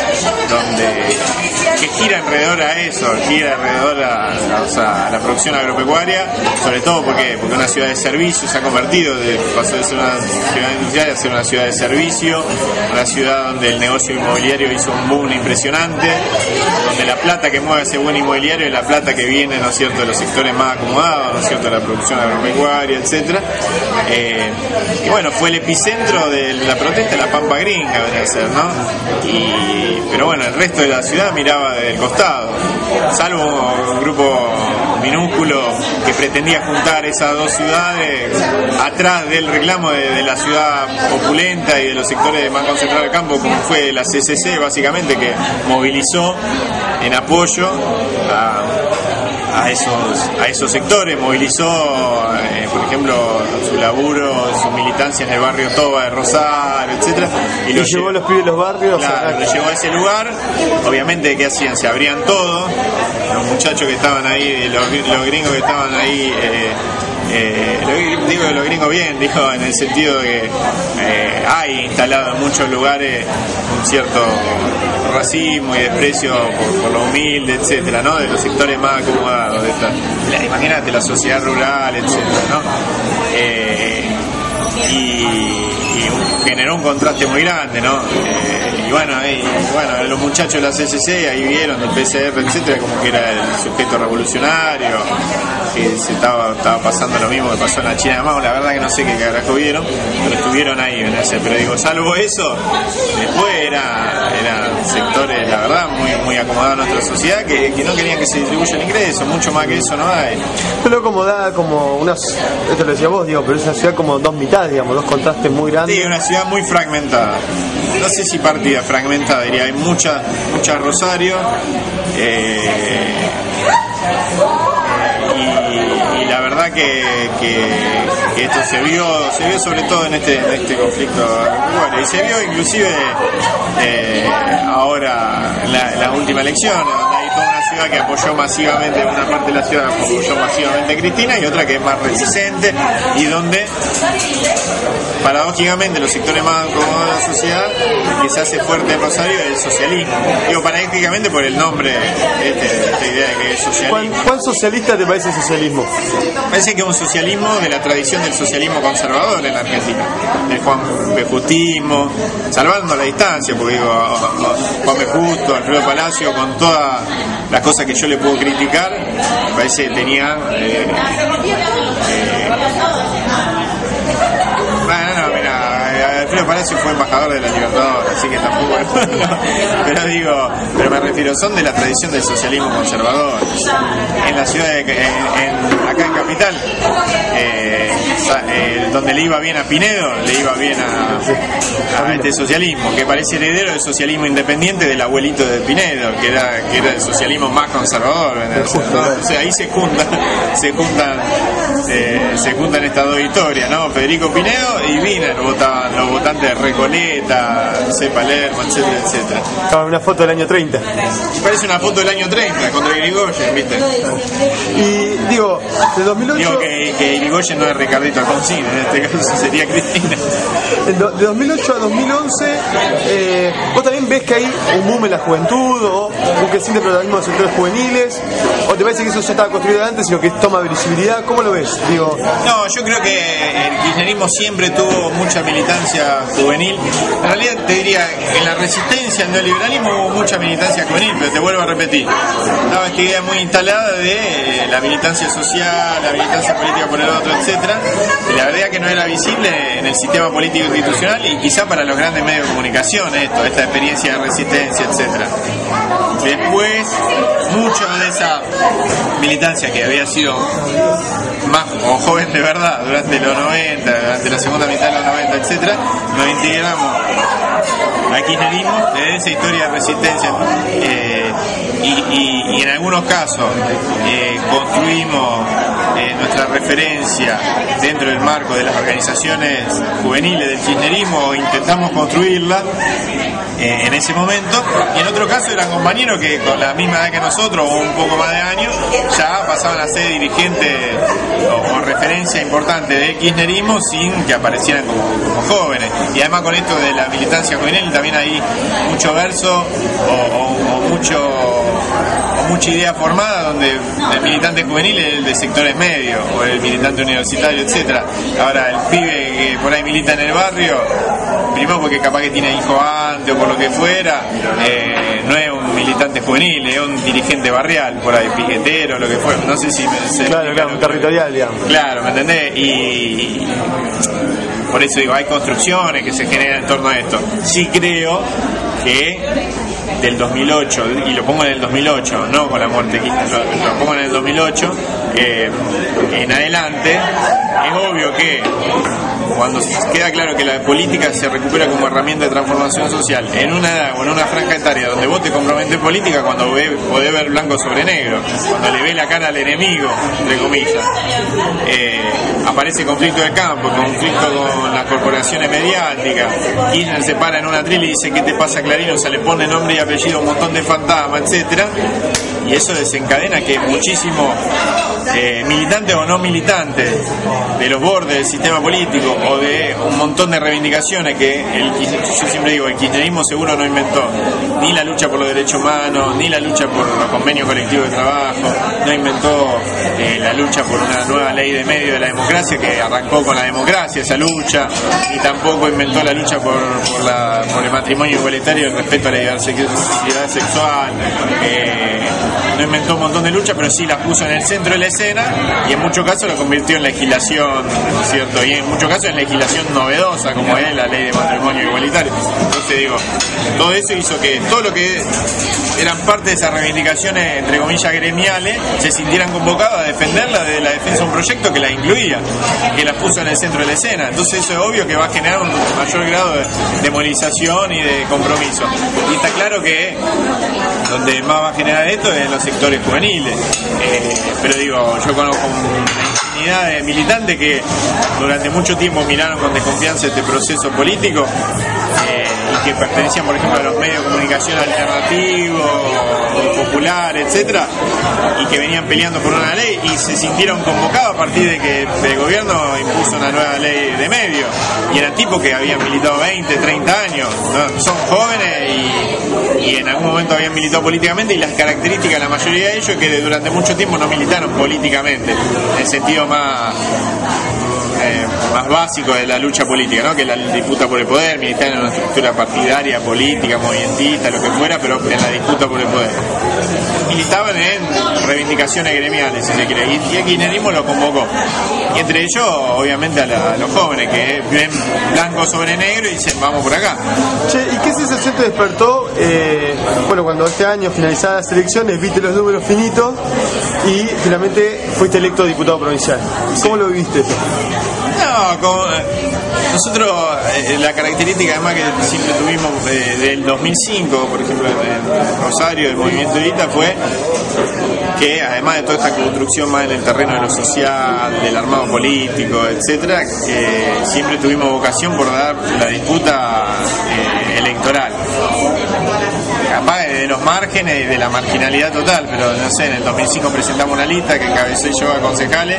que gira alrededor a eso, gira alrededor a la producción agropecuaria, sobre todo porque una ciudad de servicio se ha convertido, pasó de ser una ciudad industrial a ser una ciudad de servicio, una ciudad donde el negocio inmobiliario hizo un boom impresionante, donde la plata que mueve ese buen inmobiliario es la plata que viene, ¿no es cierto?, de los sectores más acomodados, ¿no es cierto?, de la producción agropecuaria, etcétera. Y bueno, fue el epicentro de la protesta, la Pampa Gringa, venía a ser, ¿no? Pero bueno, el resto de la ciudad miraba del costado, salvo un grupo minúsculo que pretendía juntar esas dos ciudades atrás del reclamo de la ciudad opulenta y de los sectores más concentrados del campo, como fue la CCC, básicamente, que movilizó en apoyo a esos sectores, movilizó, por ejemplo, su laburo, su militancia en el barrio Toba de Rosario, etcétera, y lo llevó a los pibes de los barrios. Claro, lo llevó a ese lugar. Obviamente, ¿qué hacían? Se abrían todo, los muchachos que estaban ahí, los gringos que estaban ahí, digo los gringos bien, digo, en el sentido de que hay instalado en muchos lugares un cierto racismo y desprecio por lo humilde, etcétera, ¿no?, de los sectores más acomodados de imagínate, la sociedad rural, etcétera, ¿no? Y generó un contraste muy grande, ¿no? Y bueno, los muchachos de la CCC ahí vieron el PCR, etcétera, como que era el sujeto revolucionario, que se estaba pasando lo mismo que pasó en la China de Mao. La verdad que no sé qué carajo vieron, pero estuvieron ahí, pero digo, salvo eso, después eran sectores, la verdad, muy acomodados en nuestra sociedad, que no querían que se distribuya el ingreso, mucho más que eso no hay. Pero como da como unas, esto lo decía vos, digo, pero es una ciudad como dos mitades, digamos, dos contrastes muy grandes. Sí, una ciudad muy fragmentada. No sé si partida, fragmentada, diría. Hay mucha Rosario. Y la verdad que esto se vio sobre todo en este conflicto agropecuario, y se vio inclusive ahora en la última elección, donde hay toda una ciudad que apoyó masivamente, una parte de la ciudad apoyó masivamente a Cristina y otra que es más reticente, y donde paradójicamente los sectores más acomodados de la sociedad, que se hace fuerte en Rosario, es el socialismo. Digo paradójicamente por el nombre, esta idea de que es socialismo. ¿Cuál socialista te parece el socialismo? Parece que es un socialismo de la tradición del socialismo conservador en Argentina, del Juan B. Justismo, salvando la distancia, porque digo, Juan B. Justo, Alfredo Palacio, con todas las cosas que yo le puedo criticar, parece que tenían Alfredo Palacio fue embajador de la Libertadores, así que tampoco pero me refiero, son de la tradición del socialismo conservador. En la ciudad acá en Capital, donde le iba bien a Pinedo, le iba bien a este socialismo, que parece heredero del socialismo independiente del abuelito de Pinedo, que era el socialismo más conservador, ¿no? O sea, ahí se juntan estas dos historias, ¿no? Federico Pinedo y Wiener votaban los votantes de Recoleta, Palermo, etcétera, etcétera. Una foto del año 30. Parece una foto del año 30, contra Irigoyen, ¿viste? Y digo, de 2008... Digo que Irigoyen no es Ricardito Alfonsín, en este caso sería Cristina. De 2008 a 2011, ¿vos también ves que hay un boom en la juventud o un creciente protagonismo de sectores juveniles? ¿O te parece que eso ya estaba construido antes y lo que toma visibilidad? ¿Cómo lo ves? Digo, no, yo creo que el kirchnerismo siempre tuvo mucha militancia juvenil. En realidad te diría, en la resistencia al neoliberalismo hubo mucha militancia juvenil, pero te vuelvo a repetir, estaba esta idea muy instalada de la militancia social, la militancia política por el otro, etcétera, y la verdad que no era visible en el sistema político institucional y quizá para los grandes medios de comunicación esta experiencia de resistencia, etcétera. Después, mucho de esa militancia que había sido más o joven de verdad durante los 90, durante la segunda mitad de los 90, etcétera, nos integramos al kirchnerismo desde esa historia de resistencia y en algunos casos construimos nuestra referencia dentro del marco de las organizaciones juveniles del kirchnerismo o intentamos construirla en ese momento, y en otro caso eran compañeros que con la misma edad que nosotros o un poco más de años ya pasaban a ser dirigentes o referencia importante del kirchnerismo sin que aparecieran como jóvenes. Y además con esto de la militancia juvenil también hay mucho verso o mucha idea formada donde el militante juvenil es el de sectores medios o el militante universitario, etcétera. Ahora el pibe que por ahí milita en el barrio, primero porque capaz que tiene hijos antes o por lo que fuera, no es un militante juvenil, es un dirigente barrial, por ahí, piquetero, lo que fuera. No sé si claro, un territorial, digamos. Claro, ¿me entendés? Y por eso digo, hay construcciones que se generan en torno a esto. Sí creo que del 2008, y lo pongo en el 2008, no con la muerte, lo pongo en el 2008, en adelante, es obvio que cuando queda claro que la política se recupera como herramienta de transformación social en una edad o en una franja etaria donde vos te comprometes en política, cuando podés ver blanco sobre negro, cuando le ves la cara al enemigo, entre comillas, aparece conflicto de campo, conflicto con las corporaciones mediáticas. Kirchner se para en un atril y dice: ¿qué te pasa, Clarín? O sea, le pone nombre y apellido a un montón de fantasmas, etcétera, y eso desencadena que muchísimos militantes o no militantes de los bordes del sistema político o de un montón de reivindicaciones que yo siempre digo, el kirchnerismo seguro no inventó ni la lucha por los derechos humanos, ni la lucha por los convenios colectivos de trabajo, no inventó la lucha por una nueva ley de medio de la democracia que arrancó con la democracia esa lucha, y tampoco inventó la lucha por el matrimonio igualitario y el respeto a la diversidad sexual, no inventó un montón de luchas, pero sí las puso en el centro de la escena y en muchos casos lo convirtió en legislación, ¿cierto? Y en muchos casos en legislación novedosa, como es la ley de matrimonio igualitario. Entonces digo, todo eso hizo que todo lo que eran parte de esas reivindicaciones, entre comillas, gremiales, se sintieran convocados a defenderla desde la defensa de un proyecto que las incluía, que las puso en el centro de la escena. Entonces eso es obvio que va a generar un mayor grado de movilización y de compromiso. Y está claro que donde más va a generar esto es en los sectores juveniles. Pero digo, yo conozco una infinidad de militantes que durante mucho tiempo miraron con desconfianza este proceso político y que pertenecían, por ejemplo, a los medios de comunicación alternativos, popular, etcétera, y que venían peleando por una ley y se sintieron convocados a partir de que el gobierno impuso una nueva ley de medios, y eran tipos que habían militado 20, 30 años, ¿no? Son jóvenes y en algún momento habían militado políticamente, y las características de la mayoría de ellos es que durante mucho tiempo no militaron políticamente, en el sentido más básico de la lucha política, ¿no? Que la disputa por el poder, militar en una estructura partidaria, política, movimentista, lo que fuera, pero en la disputa por el poder. Militaban en reivindicaciones gremiales, si se quiere, y el kirchnerismo lo convocó. Y entre ellos, obviamente, a los jóvenes que ven blanco sobre negro y dicen: vamos por acá. Che, ¿y qué sensación te despertó? Bueno, cuando este año finalizadas las elecciones, viste los números finitos y finalmente fuiste electo diputado provincial. ¿Cómo lo viviste? No, nosotros la característica además que siempre tuvimos del 2005, por ejemplo, en Rosario, del movimiento Evita, fue que además de toda esta construcción más en el terreno de lo social, del armado político, etcétera, siempre tuvimos vocación por dar la disputa electoral. Capaz de de los márgenes y de la marginalidad total, pero no sé, en el 2005 presentamos una lista que encabecé yo a concejales,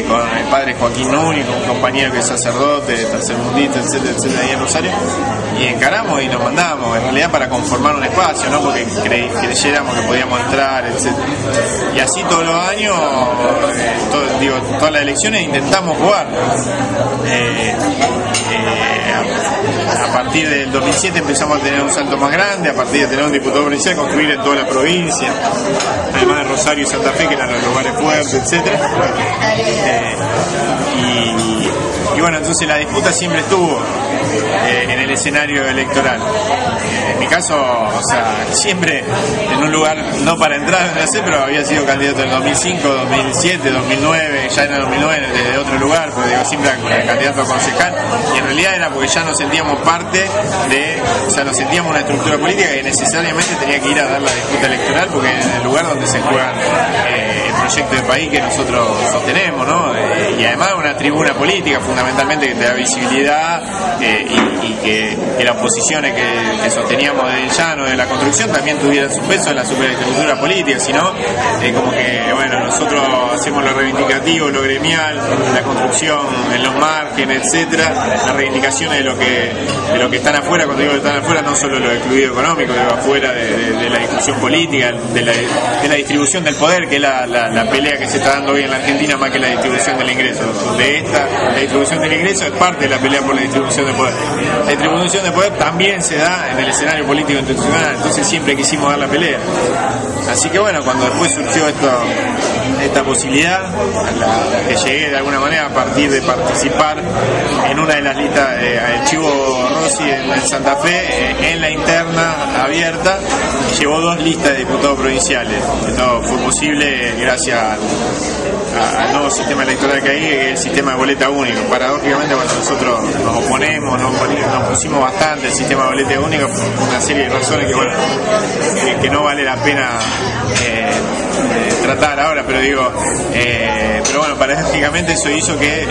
con el padre Joaquín Núñez, con un compañero que es sacerdote, tercermundista, etcétera, etcétera, ahí en Rosario, y encaramos y nos mandamos, en realidad para conformar un espacio, ¿no? Porque creyéramos que podíamos entrar, etcétera. Y así todos los años, todas las elecciones intentamos jugar. A partir del 2007 empezamos a tener un salto más grande, a partir de tener un diputado provincial, construir en toda la provincia, además de Rosario y Santa Fe, que eran los lugares fuertes, etcétera. Y bueno, entonces la disputa siempre estuvo en el escenario electoral. En mi caso, o sea, siempre en un lugar no para entrar, no sé, pero había sido candidato en 2005, 2007, 2009, ya en el 2009 desde otro lugar, pero digo, siempre candidato a concejal, y en realidad era porque ya nos sentíamos parte de, o sea, nos sentíamos una estructura política que necesariamente tenía que ir a dar la disputa electoral, porque en el lugar donde se juegan el proyecto de país que nosotros sostenemos, ¿no? Y además una tribuna política fundamentalmente que te da visibilidad, y que las posiciones que sosteníamos del llano, de la construcción, también tuvieran su peso en la superestructura política, sino como que, bueno, nosotros hacemos lo reivindicativo, lo gremial, la construcción en los márgenes, etcétera, las reivindicaciones de lo que están afuera. Cuando digo que están afuera, no solo lo excluido económico, digo afuera de la discusión política, de la distribución del poder, que es la pelea que se está dando hoy en la Argentina, más que la distribución del ingreso. La distribución del ingreso es parte de la pelea por la distribución del poder. La distribución del poder también se da en el escenario político institucional, entonces siempre quisimos dar la pelea. Así que bueno, cuando después surgió esta posibilidad, a la que llegué de alguna manera a partir de participar en una de las listas, el Chivo Rossi en Santa Fe, en la interna abierta, llevó 2 listas de diputados provinciales. Esto fue posible gracias al nuevo sistema electoral que hay, que es el sistema de boleta único. Paradójicamente, cuando nosotros nos oponemos, nos pusimos bastante el sistema de boleta único por una serie de razones que, bueno, que no vale la pena tratar ahora, pero digo, pero bueno, paradójicamente eso hizo que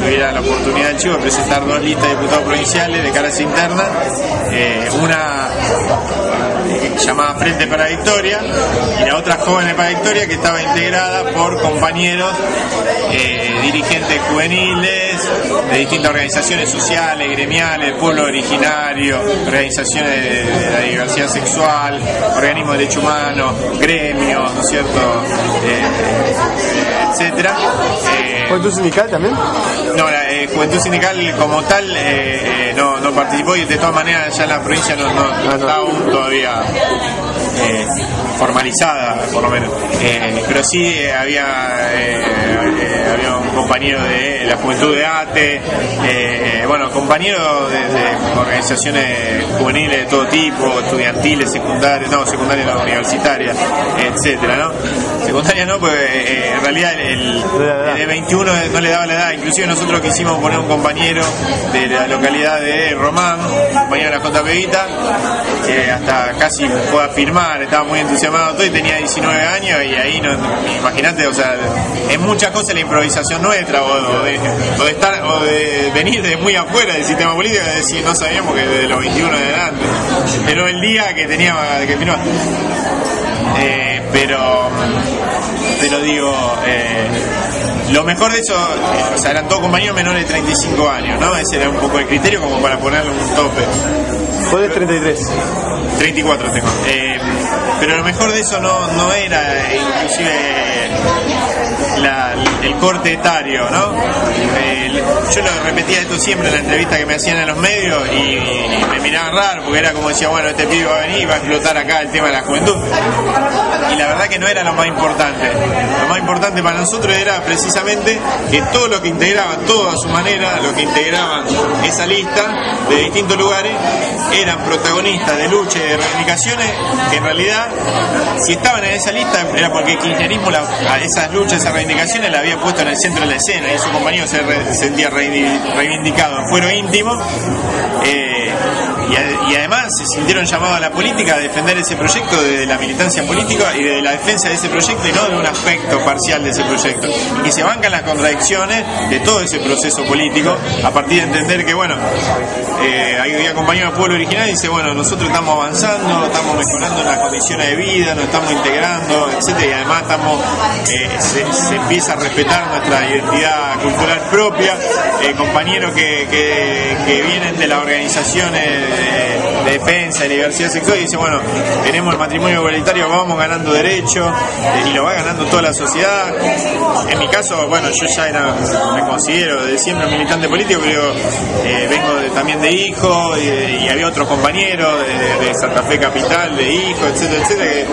tuviera la oportunidad el Chivo de presentar 2 listas de diputados provinciales de cara a esa interna, una llamada Frente para Victoria y la otra Jóvenes para Victoria, que estaba integrada por compañeros dirigentes juveniles de distintas organizaciones sociales, gremiales, pueblo originario, organizaciones de la diversidad sexual, organismos de derechos humanos, gremios, ¿no es cierto?, etcétera. ¿Juventud sindical también? No, la Juventud Sindical como tal no participó, y de todas maneras ya en la provincia no está aún todavía formalizada, por lo menos. Pero sí había un compañero de la Juventud de ATE, bueno, compañeros de organizaciones juveniles de todo tipo, estudiantiles, secundarias no, universitarias, etcétera, ¿no? Secundarias no, pues en realidad el de 21 no le daba la edad. Inclusive nosotros quisimos poner un compañero de la localidad de Román, compañero de la J. Peguita, que hasta casi pueda firmar, estaba muy entusiasmado todo, y tenía 19 años, y ahí imagínate, o sea, en muchas cosas la improvisación nuestra, o de venir de muy afuera del sistema político, es decir, no sabíamos que desde los 21 de adelante, pero el día que teníamos que firmar, pero digo, lo mejor de eso, o sea, eran todos compañeros menores de 35 años, ¿no? Ese era un poco el criterio como para ponerle un tope. ¿Vos de 33? 34 tengo. Pero lo mejor de eso no era inclusive el corte etario, ¿no? Yo lo repetía esto siempre en la entrevista que me hacían en los medios, y me miraban raro porque era como decía, bueno, este pibe va a venir y va a explotar acá el tema de la juventud, y la verdad que no era lo más importante. Lo más importante para nosotros era precisamente que todo lo que integraban, todo a su manera, lo que integraban esa lista de distintos lugares, eran protagonistas de lucha y de reivindicaciones que en realidad, si estaban en esa lista, era porque el kirchnerismo a esas luchas, esas reivindicaciones la había puesto en el centro de la escena, y su compañero se sentía reivindicado en fuero íntimo, y además se sintieron llamados a la política a defender ese proyecto desde la militancia política y desde la defensa de ese proyecto y no de un aspecto parcial de ese proyecto, y que se bancan las contradicciones de todo ese proceso político a partir de entender que bueno, hay compañeros del pueblo original y dice bueno, nosotros estamos avanzando, estamos mejorando las condiciones de vida, nos estamos integrando, etcétera, y además estamos se empieza a respetar nuestra identidad cultural propia, compañeros que vienen de las organizaciones de defensa de diversidad sexual y dice bueno, tenemos el matrimonio igualitario, vamos ganando derechos y lo va ganando toda la sociedad. En mi caso, bueno, yo ya me considero de siempre militante político, pero vengo también de hijo y había otros compañeros de Santa Fe Capital, de hijo, etcétera, etcétera,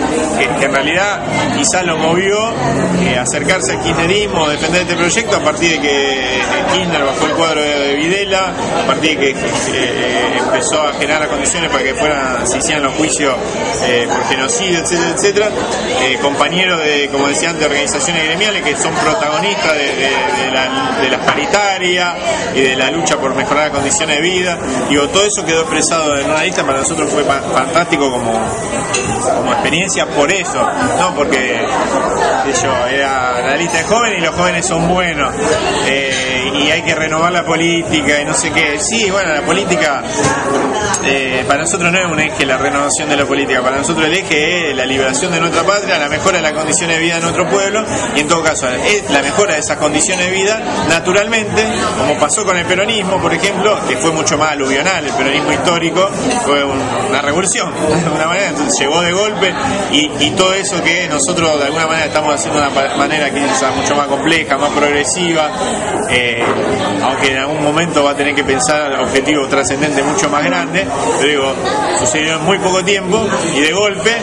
que en realidad quizás lo movió acercarse al kirchnerismo, defender este proyecto a partir de que Kirchner bajó el cuadro de Videla, a partir de que empezó a generar las condiciones para que se hicieran los juicios por genocidio, etcétera, etcétera. Compañeros de, como decía antes, organizaciones gremiales que son protagonistas de las paritarias y de la lucha por mejorar las condiciones de vida. Digo, todo eso quedó expresado en una lista, para nosotros fue fantástico como experiencia por eso, no porque era la lista de jóvenes y los jóvenes son buenos y hay que renovar la política y no sé qué. Sí, bueno, la política para nosotros no es un eje la renovación de la política, para nosotros el eje es la liberación de nuestra patria, la mejora de las condiciones de vida de nuestro pueblo, y en todo caso es la mejora de esas condiciones de vida naturalmente, como pasó con el peronismo, por ejemplo, que fue mucho más aluvional. El peronismo histórico fue una revolución de alguna manera, entonces llegó de golpe y todo eso que nosotros de alguna manera estamos haciendo de una manera quizás mucho más compleja, más progresiva, aunque en algún momento va a tener que pensar objetivos trascendentes mucho más grandes, pero digo, sucedió en muy poco tiempo y de golpe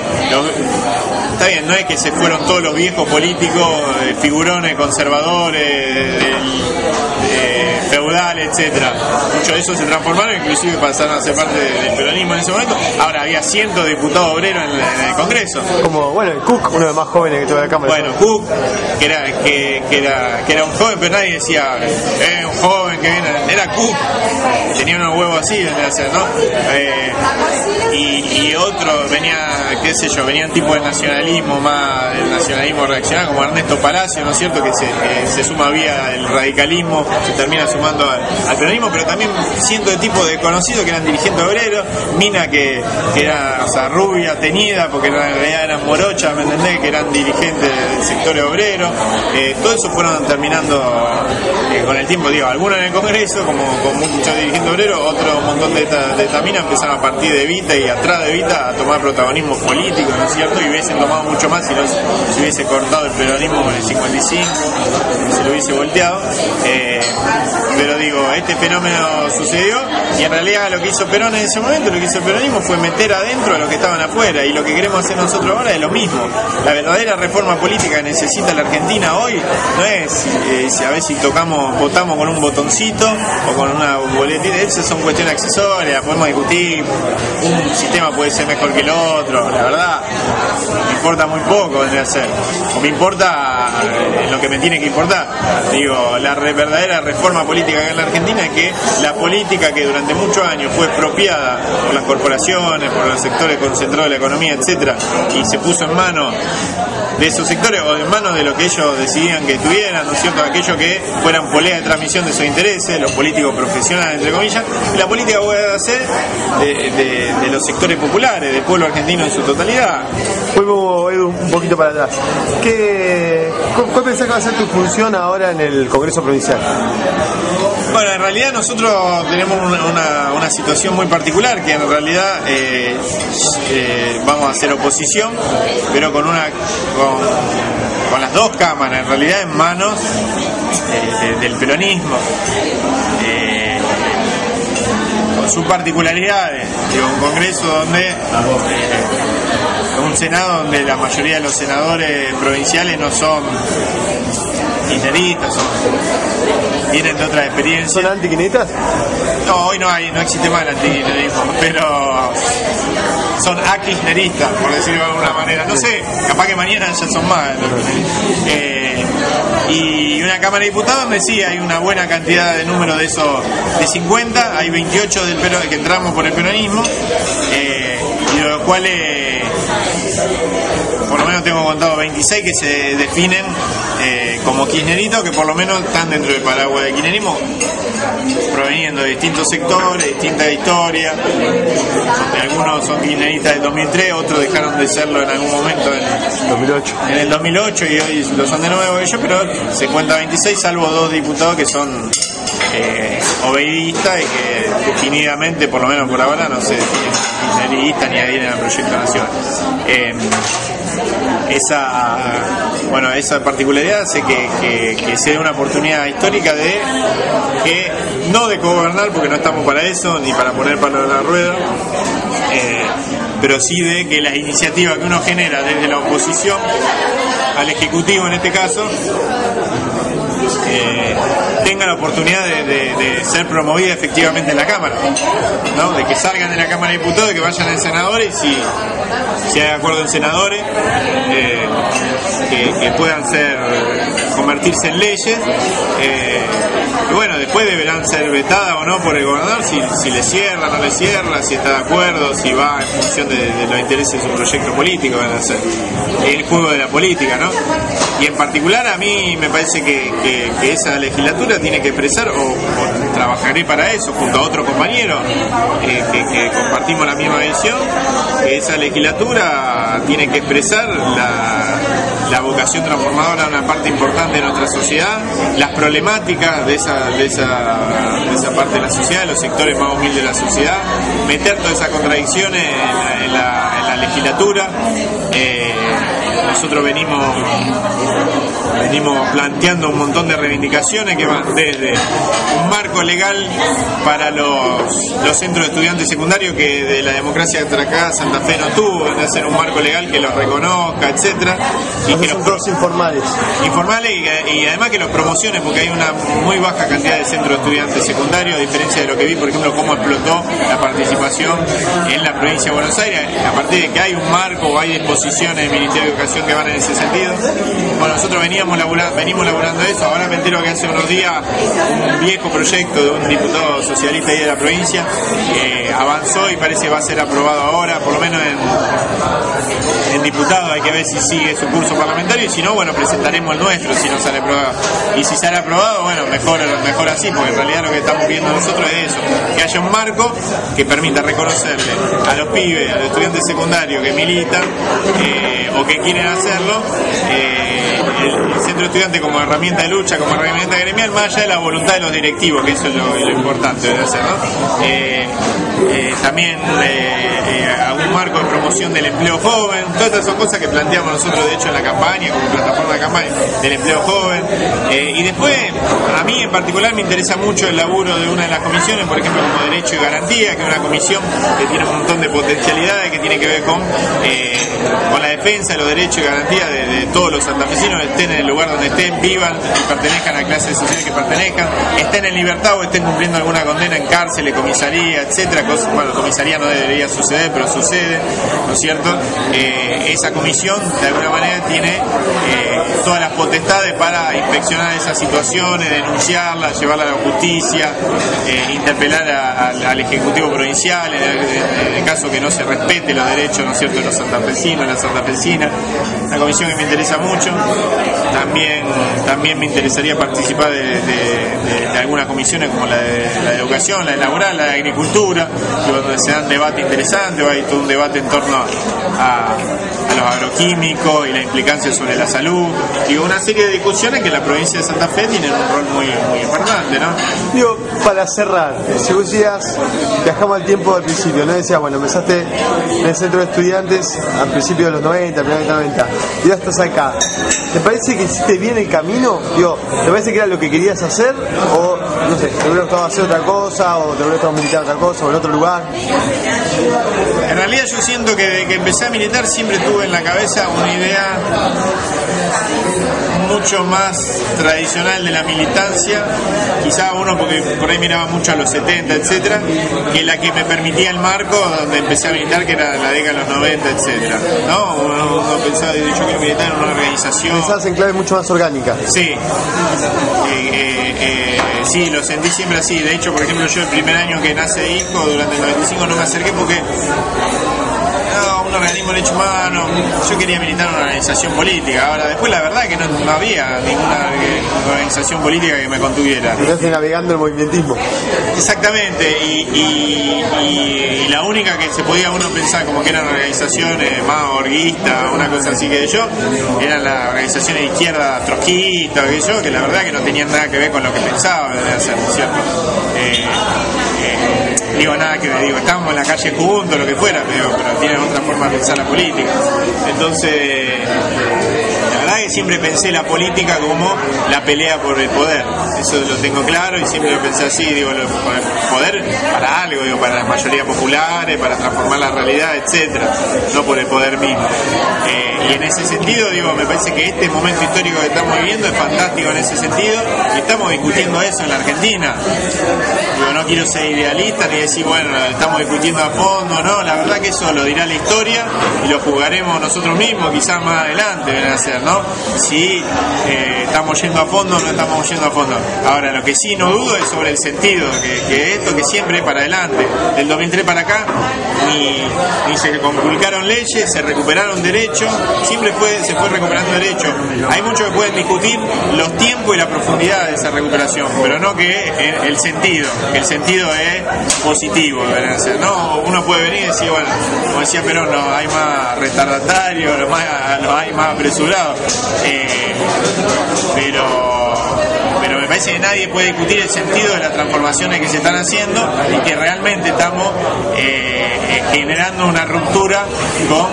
está bien, no es que se fueron todos los viejos políticos, figurones conservadores, feudales, etcétera. Muchos de esos se transformaron, inclusive pasaron a ser parte del peronismo en ese momento. Ahora había cientos de diputados obreros en el Congreso. Como, bueno, Cook, uno de los más jóvenes que tuvo la Cámara. Bueno, Cook, que era un joven, pero nadie decía, un joven que viene. Era Cook, tenía unos huevos así, ¿no? Y otro venía, qué sé yo, venían tipo de nacionalismo, más del nacionalismo reaccionario, como Ernesto Palacio, ¿no es cierto? Que se suma vía el radicalismo, se termina sumando al peronismo, pero también cientos de tipos de conocidos que eran dirigentes obreros, Mina que era, o sea, rubia, teñida, porque en realidad eran morochas, ¿me entendés? Que eran dirigentes del sector obrero, todo eso fueron terminando con el tiempo, digo, algunos en el Congreso, como muchos dirigentes obreros, otro montón de esta mina empezaron a partir de Evita y atrás de Evita a tomar protagonismo político, ¿no es cierto? Y hubiesen tomado mucho más si no se hubiese cortado el peronismo en el 55, se lo hubiese volteado. Pero digo, este fenómeno sucedió y en realidad lo que hizo Perón en ese momento, lo que hizo el peronismo fue meter adentro a los que estaban afuera, y lo que queremos hacer nosotros ahora es lo mismo. La verdadera reforma política que necesita la Argentina hoy no es a ver si votamos con un botoncito o con una boletina, esas son cuestiones accesorias, podemos discutir, un sistema puede ser mejor que el otro, la verdad me importa muy poco de hacer, o me importa lo que me tiene que importar. Digo, la verdadera reforma política acá en la Argentina es que la política que durante muchos años fue expropiada por las corporaciones, por los sectores concentrados de la economía, etcétera, y se puso en manos de esos sectores o en manos de lo que ellos decidían que tuvieran, ¿no es cierto? Aquellos que fueran poleas de transmisión de sus intereses, los políticos profesionales, entre comillas, y la política puede ser de los sectores populares, del pueblo argentino en su totalidad. Vuelvo, Edu, un poquito para atrás. ¿Cuál pensás que va a ser tu función ahora en el Congreso Provincial? Bueno, en realidad nosotros tenemos una situación muy particular, que en realidad vamos a hacer oposición, pero con las dos cámaras, en realidad en manos del peronismo, con sus particularidades. Digo, un Congreso donde un Senado donde la mayoría de los senadores provinciales no son kirchneristas, vienen de otras experiencias. ¿Son antikirchneristas? No, hoy no existe más el antikirchnerismo, pero son akirchneristas, por decirlo de alguna manera. No sé, capaz que mañana ya son más. y una Cámara de Diputados donde sí hay una buena cantidad de números de esos de 50, hay 28 que entramos por el peronismo, y de los cuales por lo menos tengo contado 26 que se definen como kirchneritos, que por lo menos están dentro del paraguas del kirchnerismo, proveniendo de distintos sectores, distintas historias. Algunos son kirchneristas del 2003, otros dejaron de serlo en algún momento en el 2008 y hoy lo son de nuevo ellos, pero se cuenta 26, salvo 2 diputados que son obeidistas y que definidamente, por lo menos por ahora, no se definen kirchneristas ni adhieren al Proyecto Nacional. Esa particularidad hace que sea una oportunidad histórica no de gobernar, porque no estamos para eso, ni para poner palos en la rueda, pero sí de que las iniciativas que uno genera desde la oposición al Ejecutivo en este caso tenga la oportunidad de ser promovida efectivamente en la Cámara, ¿no? De que salgan de la Cámara de Diputados, que vayan al senador, y si hay acuerdo en senadores, que puedan convertirse en leyes, y bueno, después deberán ser vetadas o no por el gobernador, si le cierra, no le cierra, si está de acuerdo, si va en función de los intereses de su proyecto político, van a ser el juego de la política, ¿no? Y en particular a mí me parece que esa legislatura tiene que expresar, o trabajaré para eso junto a otro compañero que compartimos la misma visión, que esa legislatura tiene que expresar la vocación transformadora de una parte importante de nuestra sociedad, las problemáticas de esa parte de la sociedad, de los sectores más humildes de la sociedad, meter todas esas contradicciones en la legislatura. Nosotros venimos planteando un montón de reivindicaciones que van desde un marco legal para los centros de estudiantes secundarios, que de la democracia acá Santa Fe no tuvo, de hacer un marco legal que los reconozca, etcétera, y que los informales y además que los promocione, porque hay una muy baja cantidad de centros de estudiantes secundarios, a diferencia de lo que vi, por ejemplo, cómo explotó la participación en la provincia de Buenos Aires, a partir de que hay un marco o hay disposiciones del Ministerio de Educación que van en ese sentido. Bueno, nosotros venimos laburando eso. Ahora me entero que hace unos días un viejo proyecto de un diputado socialista ahí de la provincia avanzó y parece que va a ser aprobado ahora, por lo menos en diputado. Hay que ver si sigue su curso parlamentario, y si no, bueno, presentaremos el nuestro si no sale aprobado. Y si sale aprobado, bueno, mejor así, porque en realidad lo que estamos viendo nosotros es eso, que haya un marco que permita reconocerle a los pibes, a los estudiantes secundarios que militan o que quieren hacerlo, el centro de estudiantes como herramienta de lucha, como herramienta gremial, más allá de la voluntad de los directivos, que eso es lo importante de hacer, ¿no? También algún marco de promoción del empleo joven, todas estas son cosas que planteamos nosotros de hecho en la campaña, como plataforma de campaña del empleo joven. Y después, a mí en particular me interesa mucho el laburo de una de las comisiones, por ejemplo como Derecho y Garantía, que es una comisión que tiene un montón de potencialidades, que tiene que ver con la defensa de los derechos y garantías de todos los santafesinos, estén en el lugar donde estén, vivan y pertenezcan a la clase social que pertenezcan, estén en libertad o estén cumpliendo alguna condena en cárcel, comisaría, etcétera. Bueno, comisaría no debería suceder, pero sucede, ¿no es cierto? Esa comisión de alguna manera tiene todas las potestades para inspeccionar esas situaciones, denunciarlas, llevarlas a la justicia, interpelar al Ejecutivo Provincial en el caso que no se respete los derechos, ¿no es cierto?, de los santafesinos, las santafesinas. Una comisión que me interesa mucho. También me interesaría participar de algunas comisiones como la de educación, la de laboral, la de agricultura, donde se dan debates interesantes. Hay todo un debate en torno a los agroquímicos y la implicancia sobre la salud, y una serie de discusiones que la provincia de Santa Fe tiene un rol muy, muy importante, ¿no? Digo, para cerrar, si vos decías, viajamos al tiempo al principio, ¿no? Decías, bueno, empezaste en el centro de estudiantes al principio de los 90, primero de los 90, y ya estás acá. ¿Te parece que hiciste bien el camino? Digo, ¿te parece que era lo que querías hacer? O, no sé, te hubiera gustado hacer otra cosa, o te hubiera gustado militar otra cosa, o en otro lugar. En realidad yo siento que desde que empecé a militar siempre tuve en la cabeza una idea mucho más tradicional de la militancia, quizá uno porque por ahí miraba mucho a los 70, etcétera, que la que me permitía el marco donde empecé a militar, que era la década de los 90, etcétera, ¿no? cuando pensaba, yo quiero militar en una organización. Pensabas en clave mucho más orgánica. Sí. Sí, lo sentí siempre así. De hecho, por ejemplo, yo el primer año que nace hijo, durante el 95 no me acerqué porque un organismo de derechos humanos, yo quería militar en una organización política. Ahora, después la verdad que no había ninguna organización política que me contuviera. Estás navegando el movimentismo. Exactamente, y la única que se podía uno pensar como que eran organizaciones más orguistas, una cosa así que yo, eran las organizaciones de izquierda trotskistas, que la verdad que no tenían nada que ver con lo que pensaba de hacer, ¿cierto? Digo, nada que ver, estábamos en la calle juntos, lo que fuera, pero tienen otra forma de pensar la política. Entonces, la verdad que siempre pensé la política como la pelea por el poder, eso lo tengo claro y siempre lo pensé así, por el poder para algo, para las mayorías populares, para transformar la realidad, etcétera, no por el poder mismo. Y en ese sentido, me parece que este momento histórico que estamos viviendo es fantástico en ese sentido y estamos discutiendo eso en la Argentina. No quiero ser idealista ni decir, bueno, estamos discutiendo a fondo, no, la verdad que eso lo dirá la historia y lo jugaremos nosotros mismos, quizás más adelante, van a hacer, ¿no? Si estamos yendo a fondo o no estamos yendo a fondo. Ahora, lo que sí no dudo es sobre el sentido, que esto que siempre es para adelante. Del 2003 para acá, ni se conculcaron leyes, se recuperaron derechos, siempre se fue recuperando derechos. Hay muchos que pueden discutir los tiempos y la profundidad de esa recuperación, pero no que el sentido es positivo, ¿no? Uno puede venir y decir, bueno, como decía Perón, no hay más retardatarios, no hay más apresurados, pero me parece que nadie puede discutir el sentido de las transformaciones que se están haciendo y que realmente estamos generando una ruptura con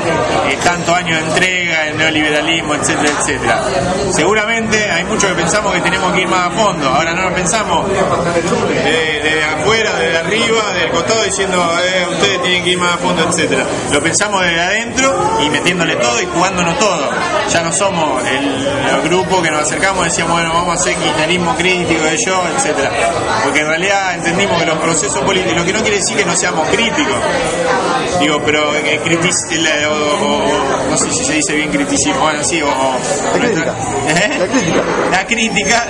tantos años de entrega, el neoliberalismo, etcétera, etcétera. Seguramente hay muchos que pensamos que tenemos que ir más a fondo, ahora no lo pensamos de afuera, desde arriba, del costado, diciendo ustedes tienen que ir más a fondo, etcétera. Lo pensamos desde adentro y metiéndole todo y jugándonos todo. Ya no somos el grupo que nos acercamos y decíamos, bueno, vamos a hacer kirchnerismo crítico de yo, etcétera. Porque en realidad entendimos que los procesos políticos, lo que no quiere decir que no seamos críticos, pero no sé si se dice bien criticismo, bueno, sí, la crítica,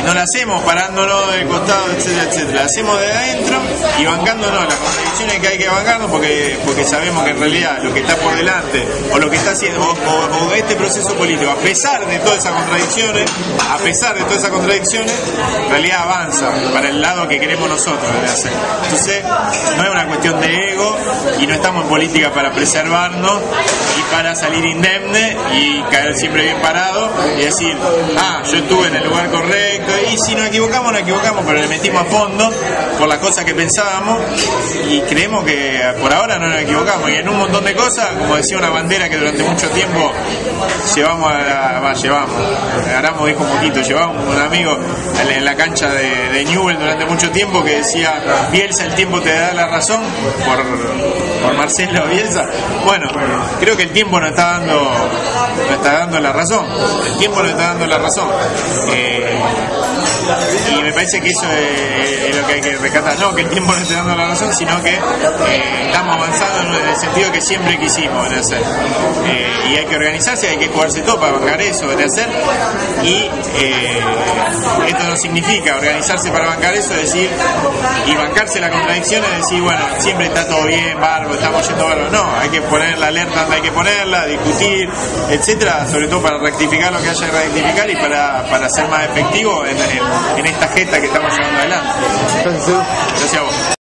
no la hacemos parándonos del costado, etcétera, etcétera. La hacemos de adentro y bancándonos las contradicciones que hay que bancarnos porque sabemos que en realidad lo que está por delante o lo que está haciendo o este proceso político, a pesar de todas esas contradicciones, en realidad avanza para el lado que queremos nosotros de hacer. Entonces, no es una cuestión de ego y no estamos en política para preservarnos y para salir indemne y caer siempre bien parado y decir, yo estuve en el lugar correcto y si nos equivocamos, pero le metimos a fondo por las cosas que pensábamos y creemos que por ahora no nos equivocamos y en un montón de cosas, como decía una bandera que durante mucho tiempo llevamos dijo un poquito, llevamos un amigo en la cancha de Newell durante mucho tiempo que decía, Bielsa, el tiempo te da la razón, por Marcelo Bielsa. Bueno, creo que el tiempo nos está dando la razón, y me parece que eso es lo que hay que rescatar, no que el tiempo no esté dando la razón, sino que estamos avanzando en el sentido que siempre quisimos de hacer, y hay que organizarse, hay que jugarse todo para bancar eso de hacer, y esto no significa organizarse para bancar eso, es decir, y bancarse la contradicción es decir, bueno, siempre está todo bien, bárbaro, estamos yendo bárbaro, no, hay que poner la alerta donde hay que ponerla, discutir, etcétera, sobre todo para rectificar lo que haya que rectificar y para ser más efectivo en esta gesta que estamos llevando adelante. Gracias a vos.